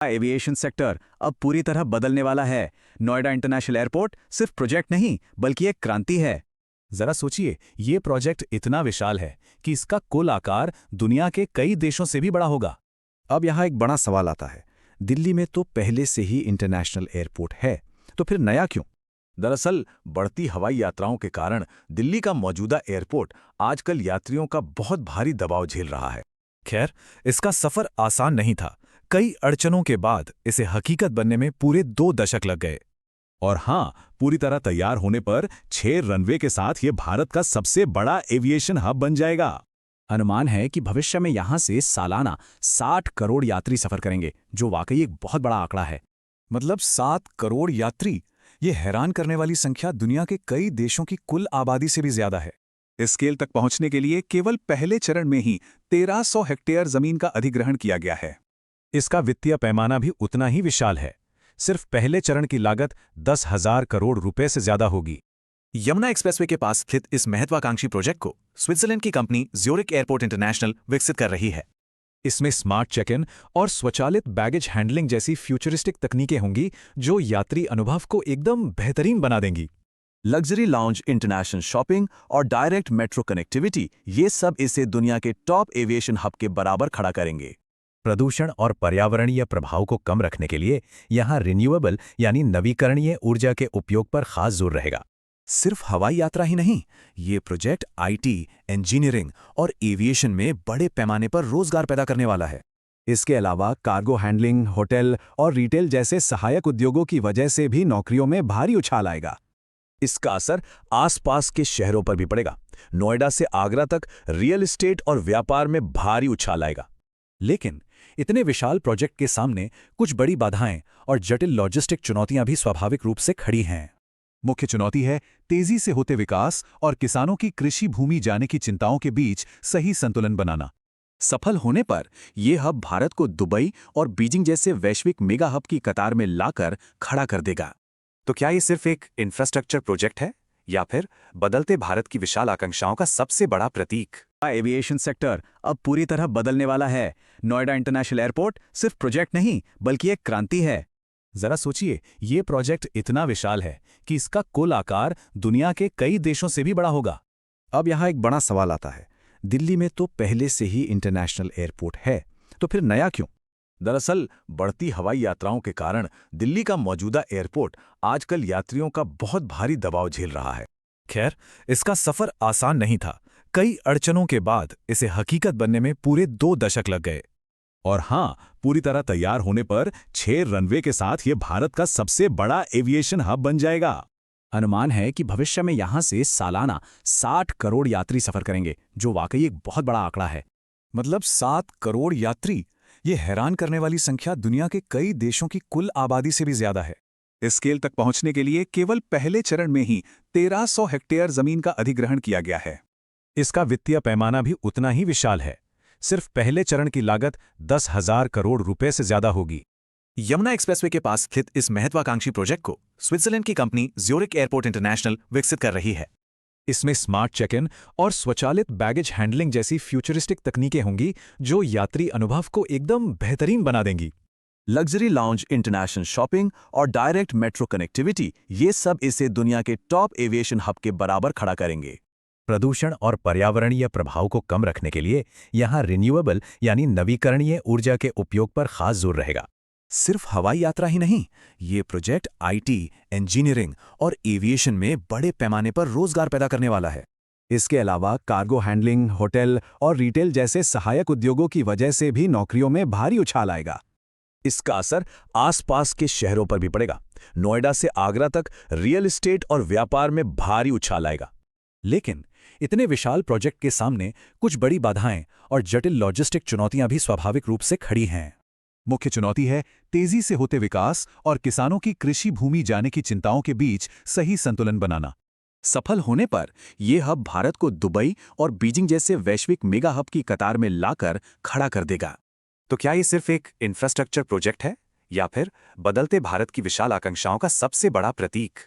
Aviation sector अब पूरी तरह बदलने वाला है। नोएडा इंटरनेशनल एयरपोर्ट सिर्फ प्रोजेक्ट नहीं बल्कि एक क्रांति है। जरा सोचिए, ये प्रोजेक्ट इतना विशाल है कि इसका कुल आकार दुनिया के कई देशों से भी बड़ा होगा। अब यहाँ एक बड़ा सवाल आता है, दिल्ली में तो पहले से ही इंटरनेशनल एयरपोर्ट है, तो फिर नया क्यों? दरअसल बढ़ती हवाई यात्राओं के कारण दिल्ली का मौजूदा एयरपोर्ट आजकल यात्रियों का बहुत भारी दबाव झेल रहा है। खैर, इसका सफर आसान नहीं था। कई अड़चनों के बाद इसे हकीकत बनने में पूरे 2 दशक लग गए। और हाँ, पूरी तरह तैयार होने पर 6 रनवे के साथ ये भारत का सबसे बड़ा एविएशन हब बन जाएगा। अनुमान है कि भविष्य में यहाँ से सालाना 60 करोड़ यात्री सफर करेंगे, जो वाकई एक बहुत बड़ा आंकड़ा है। मतलब 7 करोड़ यात्री, ये हैरान करने वाली संख्या दुनिया के कई देशों की कुल आबादी से भी ज्यादा है। इस स्केल तक पहुंचने के लिए केवल पहले चरण में ही 1300 हेक्टेयर जमीन का अधिग्रहण किया गया है। इसका वित्तीय पैमाना भी उतना ही विशाल है। सिर्फ पहले चरण की लागत 10,000 करोड़ रुपए से ज्यादा होगी। यमुना एक्सप्रेसवे के पास स्थित इस महत्वाकांक्षी प्रोजेक्ट को स्विट्जरलैंड की कंपनी ज्यूरिक एयरपोर्ट इंटरनेशनल विकसित कर रही है। इसमें स्मार्ट चेक इन और स्वचालित बैगेज हैंडलिंग जैसी फ्यूचरिस्टिक तकनीकें होंगी, जो यात्री अनुभव को एकदम बेहतरीन बना देंगी। लग्जरी लाउंज, इंटरनेशनल शॉपिंग और डायरेक्ट मेट्रो कनेक्टिविटी, ये सब इसे दुनिया के टॉप एविएशन हब के बराबर खड़ा करेंगे। प्रदूषण और पर्यावरणीय प्रभाव को कम रखने के लिए यहाँ रिन्यूएबल यानी नवीकरणीय ऊर्जा के उपयोग पर खास जोर रहेगा। सिर्फ हवाई यात्रा ही नहीं, ये प्रोजेक्ट आईटी, इंजीनियरिंग और एविएशन में बड़े पैमाने पर रोजगार पैदा करने वाला है। इसके अलावा कार्गो हैंडलिंग, होटल और रिटेल जैसे सहायक उद्योगों की वजह से भी नौकरियों में भारी उछाल आएगा। इसका असर आसपास के शहरों पर भी पड़ेगा। नोएडा से आगरा तक रियल एस्टेट और व्यापार में भारी उछाल आएगा। लेकिन इतने विशाल प्रोजेक्ट के सामने कुछ बड़ी बाधाएं और जटिल लॉजिस्टिक चुनौतियां भी स्वाभाविक रूप से खड़ी हैं। मुख्य चुनौती है तेजी से होते विकास और किसानों की कृषि भूमि जाने की चिंताओं के बीच सही संतुलन बनाना। सफल होने पर यह हब भारत को दुबई और बीजिंग जैसे वैश्विक मेगा हब की कतार में लाकर खड़ा कर देगा। तो क्या ये सिर्फ एक इंफ्रास्ट्रक्चर प्रोजेक्ट है, या फिर बदलते भारत की विशाल आकांक्षाओं का सबसे बड़ा प्रतीक? एविएशन सेक्टर अब पूरी तरह बदलने वाला है। नोएडा इंटरनेशनल एयरपोर्ट सिर्फ प्रोजेक्ट नहीं बल्कि एक क्रांति है। जरा सोचिए, ये प्रोजेक्ट इतना विशाल है कि इसका कुल आकार दुनिया के कई देशों से भी बड़ा होगा। अब यहाँ एक बड़ा सवाल आता है, दिल्ली में तो पहले से ही इंटरनेशनल एयरपोर्ट है, तो फिर नया क्यों? दरअसल बढ़ती हवाई यात्राओं के कारण दिल्ली का मौजूदा एयरपोर्ट आजकल यात्रियों का बहुत भारी दबाव झेल रहा है। खैर, इसका सफर आसान नहीं था। कई अड़चनों के बाद इसे हकीकत बनने में पूरे 2 दशक लग गए। और हाँ, पूरी तरह तैयार होने पर 6 रनवे के साथ ये भारत का सबसे बड़ा एविएशन हब बन जाएगा। अनुमान है कि भविष्य में यहाँ से सालाना 60 करोड़ यात्री सफर करेंगे, जो वाकई एक बहुत बड़ा आंकड़ा है। मतलब 7 करोड़ यात्री, ये हैरान करने वाली संख्या दुनिया के कई देशों की कुल आबादी से भी ज्यादा है। इस स्केल तक पहुंचने के लिए केवल पहले चरण में ही 1300 हेक्टेयर जमीन का अधिग्रहण किया गया है। इसका वित्तीय पैमाना भी उतना ही विशाल है। सिर्फ पहले चरण की लागत 10,000 करोड़ रुपए से ज्यादा होगी। यमुना एक्सप्रेसवे के पास स्थित इस महत्वाकांक्षी प्रोजेक्ट को स्विट्जरलैंड की कंपनी ज्यूरिक एयरपोर्ट इंटरनेशनल विकसित कर रही है। इसमें स्मार्ट चेक इन और स्वचालित बैगेज हैंडलिंग जैसी फ्यूचरिस्टिक तकनीकें होंगी, जो यात्री अनुभव को एकदम बेहतरीन बना देंगी। लग्जरी लाउंज, इंटरनेशनल शॉपिंग और डायरेक्ट मेट्रो कनेक्टिविटी, ये सब इसे दुनिया के टॉप एविएशन हब के बराबर खड़ा करेंगे। प्रदूषण और पर्यावरणीय प्रभाव को कम रखने के लिए यहाँ रिन्यूएबल यानी नवीकरणीय ऊर्जा के उपयोग पर खास जोर रहेगा। सिर्फ हवाई यात्रा ही नहीं, ये प्रोजेक्ट आईटी, इंजीनियरिंग और एविएशन में बड़े पैमाने पर रोजगार पैदा करने वाला है। इसके अलावा कार्गो हैंडलिंग, होटल और रिटेल जैसे सहायक उद्योगों की वजह से भी नौकरियों में भारी उछाल आएगा। इसका असर आसपास के शहरों पर भी पड़ेगा। नोएडा से आगरा तक रियल एस्टेट और व्यापार में भारी उछाल आएगा। लेकिन इतने विशाल प्रोजेक्ट के सामने कुछ बड़ी बाधाएं और जटिल लॉजिस्टिक चुनौतियां भी स्वाभाविक रूप से खड़ी हैं। मुख्य चुनौती है तेजी से होते विकास और किसानों की कृषि भूमि जाने की चिंताओं के बीच सही संतुलन बनाना। सफल होने पर यह हब भारत को दुबई और बीजिंग जैसे वैश्विक मेगा हब की कतार में लाकर खड़ा कर देगा। तो क्या ये सिर्फ एक इंफ्रास्ट्रक्चर प्रोजेक्ट है, या फिर बदलते भारत की विशाल आकांक्षाओं का सबसे बड़ा प्रतीक?